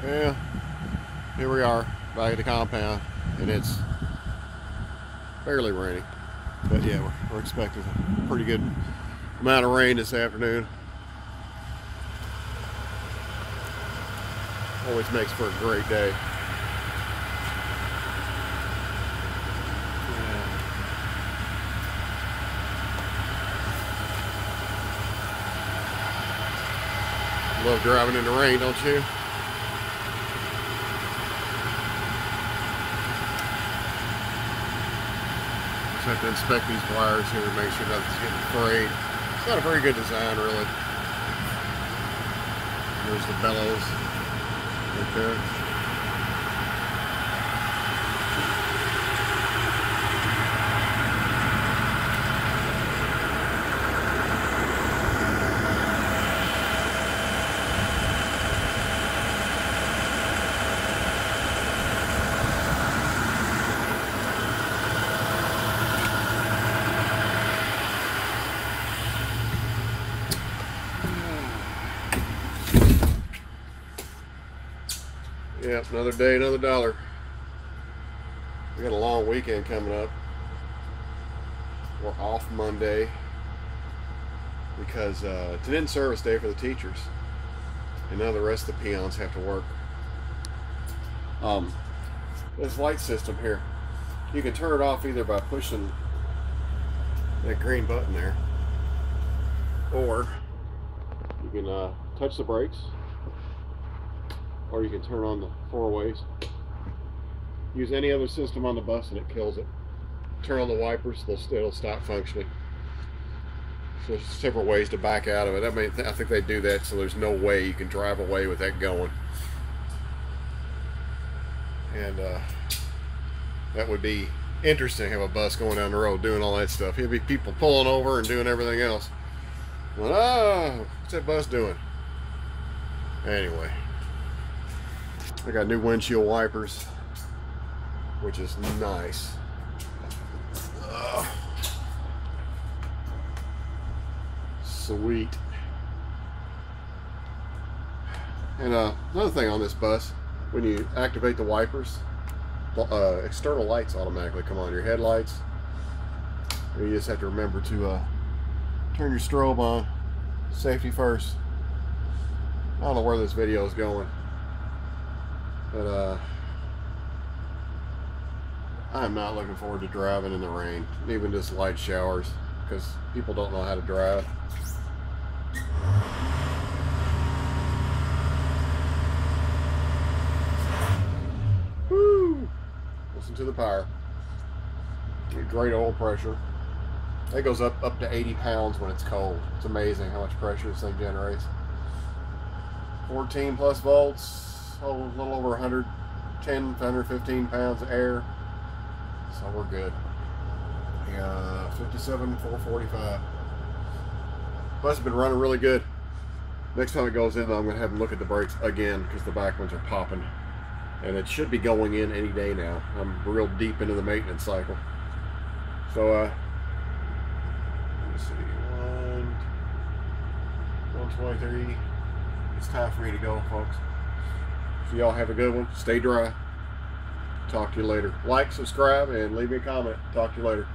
Well, here we are back at the compound, and it's barely raining. But yeah, we're expecting a pretty good amount of rain this afternoon. Always makes for a great day. Love driving in the rain, don't you? Just have to inspect these wires here and make sure nothing's getting frayed. It's not a very good design, really. There's the bellows right there. Yep, another day, another dollar. We got a long weekend coming up. We're off Monday because it's an in-service day for the teachers, and now the rest of the peons have to work. This light system here, you can turn it off either by pushing that green button there, or you can touch the brakes, or you can turn on the four ways. Use any other system on the bus and it kills it. Turn on the wipers, it'll stop functioning. So there's several ways to back out of it. I think they do that so there's no way you can drive away with that going. And that would be interesting to have a bus going down the road doing all that stuff. There'd be people pulling over and doing everything else. Well, oh, what's that bus doing? Anyway. I got new windshield wipers, which is nice. Sweet. And another thing on this bus, when you activate the wipers, external lights automatically come on, your headlights. You just have to remember to turn your strobe on. Safety first. I don't know where this video is going. But I'm not looking forward to driving in the rain, even just light showers, because people don't know how to drive. Woo! Listen to the power. Great oil pressure. That goes up to 80 pounds when it's cold. It's amazing how much pressure this thing generates. 14 plus volts. A little over 110, 115 pounds of air, so we're good. Yeah, 57,445. Bus has been running really good. Next time it goes in, though, I'm going to have them look at the brakes again because the back ones are popping, and it should be going in any day now. I'm real deep into the maintenance cycle. So, let's see, 123. It's time for me to go, folks. So y'all have a good one. Stay dry. Talk to you later. Like, subscribe, and leave me a comment. Talk to you later.